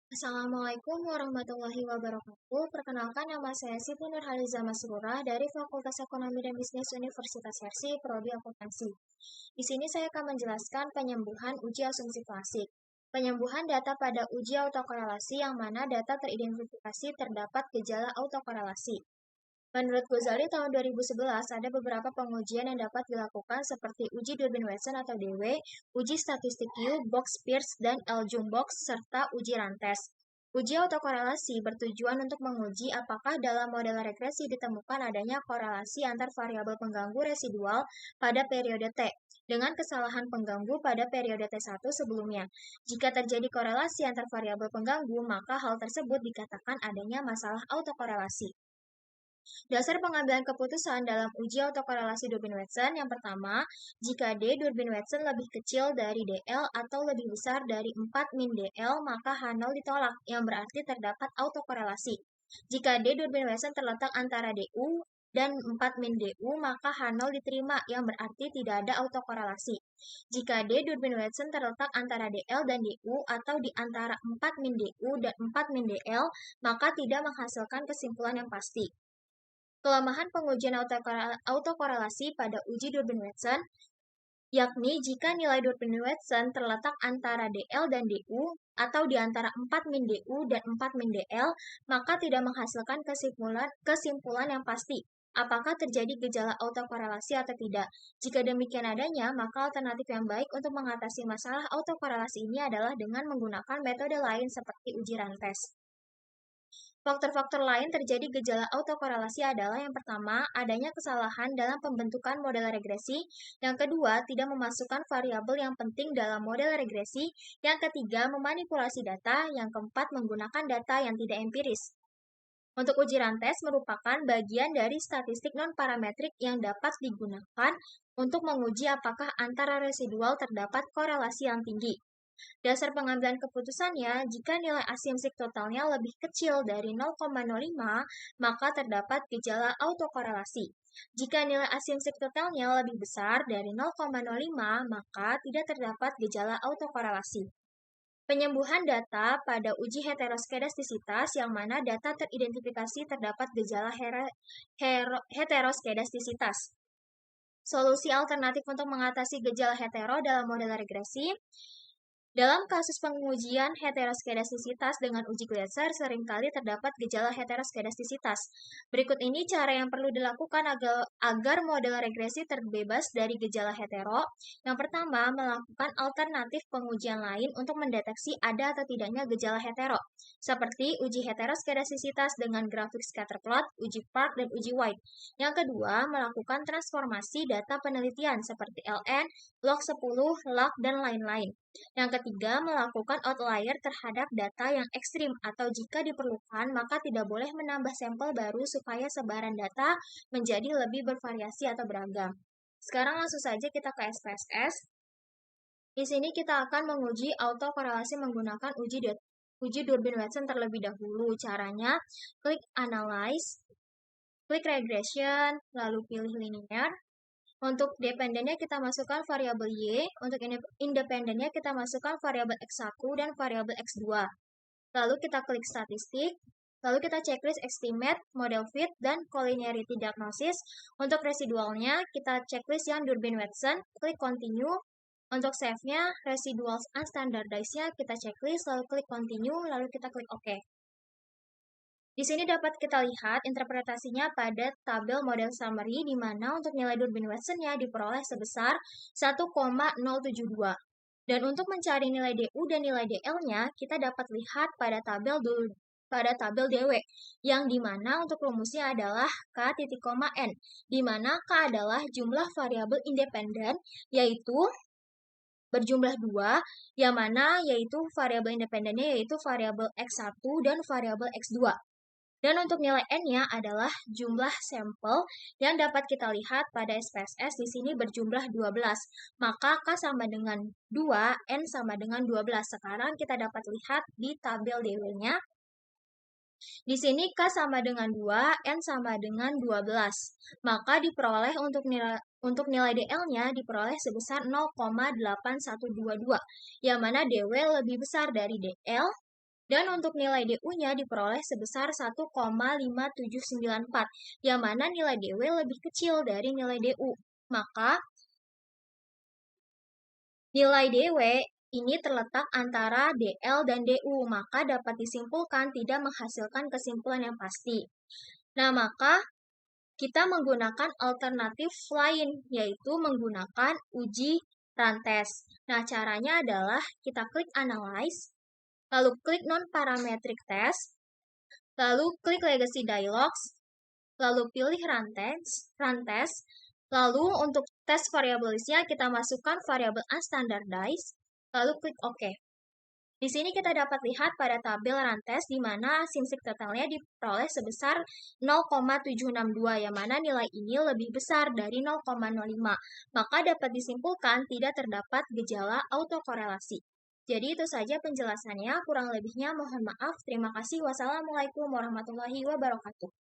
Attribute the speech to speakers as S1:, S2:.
S1: Assalamualaikum warahmatullahi wabarakatuh. Perkenalkan, nama saya Siti Nurhaliza Masrurah dari Fakultas Ekonomi dan Bisnis Universitas Hersi, Prodi Akuntansi. Di sini saya akan menjelaskan penyembuhan uji asumsi klasik. Penyembuhan data pada uji autokorelasi yang mana data teridentifikasi terdapat gejala autokorelasi. Menurut Ghazali tahun 2011, ada beberapa pengujian yang dapat dilakukan seperti uji Durbin-Watson atau DW, uji statistik U, Box-Pierce, dan L-Jumbox, serta uji rantes. Uji autokorelasi bertujuan untuk menguji apakah dalam model regresi ditemukan adanya korelasi antar variabel pengganggu residual pada periode T dengan kesalahan pengganggu pada periode T1 sebelumnya. Jika terjadi korelasi antar variabel pengganggu, maka hal tersebut dikatakan adanya masalah autokorelasi. Dasar pengambilan keputusan dalam uji autokorelasi Durbin-Watson yang pertama, jika D Durbin-Watson lebih kecil dari DL atau lebih besar dari 4 min DL, maka H0 ditolak, yang berarti terdapat autokorelasi. Jika D Durbin-Watson terletak antara DU dan 4 min DU, maka H0 diterima, yang berarti tidak ada autokorelasi. Jika D Durbin-Watson terletak antara DL dan DU atau di antara 4 min DU dan 4 min DL, maka tidak menghasilkan kesimpulan yang pasti. Kelemahan pengujian autokorelasi pada uji Durbin-Watson, yakni jika nilai Durbin-Watson terletak antara DL dan DU atau di antara 4 min DU dan 4 min DL, maka tidak menghasilkan kesimpulan yang pasti. Apakah terjadi gejala autokorelasi atau tidak? Jika demikian adanya, maka alternatif yang baik untuk mengatasi masalah autokorelasi ini adalah dengan menggunakan metode lain seperti uji rantes. Faktor-faktor lain terjadi gejala autokorelasi adalah yang pertama, adanya kesalahan dalam pembentukan model regresi, yang kedua, tidak memasukkan variabel yang penting dalam model regresi, yang ketiga, memanipulasi data, yang keempat, menggunakan data yang tidak empiris. Untuk uji rantes merupakan bagian dari statistik non-parametrik yang dapat digunakan untuk menguji apakah antara residual terdapat korelasi yang tinggi. Dasar pengambilan keputusannya, jika nilai asimptik totalnya lebih kecil dari 0,05, maka terdapat gejala autokorelasi. Jika nilai asimptik totalnya lebih besar dari 0,05, maka tidak terdapat gejala autokorelasi. Penyembuhan data pada uji heteroskedastisitas yang mana data teridentifikasi terdapat gejala heteroskedastisitas. Solusi alternatif untuk mengatasi gejala hetero dalam model regresi. Dalam kasus pengujian heteroskedastisitas dengan uji Glasser, seringkali terdapat gejala heteroskedastisitas. Berikut ini cara yang perlu dilakukan agar model regresi terbebas dari gejala hetero. Yang pertama, melakukan alternatif pengujian lain untuk mendeteksi ada atau tidaknya gejala hetero, seperti uji heteroskedastisitas dengan grafik scatterplot, uji Park, dan uji White. Yang kedua, melakukan transformasi data penelitian seperti LN, log10, log, dan lain-lain. Yang ketiga, melakukan outlier terhadap data yang ekstrim atau jika diperlukan, maka tidak boleh menambah sampel baru supaya sebaran data menjadi lebih bervariasi atau beragam. Sekarang langsung saja kita ke SPSS. Di sini kita akan menguji autokorelasi menggunakan uji Durbin-Watson terlebih dahulu. Caranya, klik Analyze, klik Regression, lalu pilih Linear. Untuk dependennya kita masukkan variabel Y, untuk independennya kita masukkan variabel X1 dan variabel X2. Lalu kita klik statistik, lalu kita checklist estimate, model fit, dan collinearity diagnosis. Untuk residualnya kita checklist yang Durbin-Watson, klik continue. Untuk save-nya, residuals unstandardized-nya kita checklist, lalu klik continue, lalu kita klik OK. Di sini dapat kita lihat interpretasinya pada tabel model summary di mana untuk nilai Durbin-Watson-nya diperoleh sebesar 1,072. Dan untuk mencari nilai DU dan nilai DL-nya, kita dapat lihat pada tabel DW, yang dimana untuk rumusnya adalah K titik koma N, di mana K adalah jumlah variabel independen, yaitu berjumlah 2, yang mana yaitu variabel independennya yaitu variabel X1 dan variabel X2. Dan untuk nilai N-nya adalah jumlah sampel yang dapat kita lihat pada SPSS di sini berjumlah 12. Maka K sama dengan 2, N sama dengan 12. Sekarang kita dapat lihat di tabel DW-nya. Di sini K sama dengan 2, N sama dengan 12. Maka diperoleh untuk nilai DL-nya diperoleh sebesar 0,8122, yang mana DW lebih besar dari DL Dan untuk nilai DU-nya diperoleh sebesar 1,5794, yang mana nilai DW lebih kecil dari nilai DU. Maka, nilai DW ini terletak antara DL dan DU, maka dapat disimpulkan tidak menghasilkan kesimpulan yang pasti. Nah, maka kita menggunakan alternatif lain, yaitu menggunakan uji rantes. Nah, caranya adalah kita klik Analyze, lalu klik Non-Parametric Test, lalu klik Legacy Dialogs, lalu pilih rantes, lalu untuk tes variabelnya kita masukkan variabel unstandardized, lalu klik OK. Di sini kita dapat lihat pada tabel rantes di mana simsik totalnya diperoleh sebesar 0,762, yang mana nilai ini lebih besar dari 0,05. Maka dapat disimpulkan tidak terdapat gejala autokorelasi. Jadi itu saja penjelasannya, kurang lebihnya mohon maaf. Terima kasih. Wassalamualaikum warahmatullahi wabarakatuh.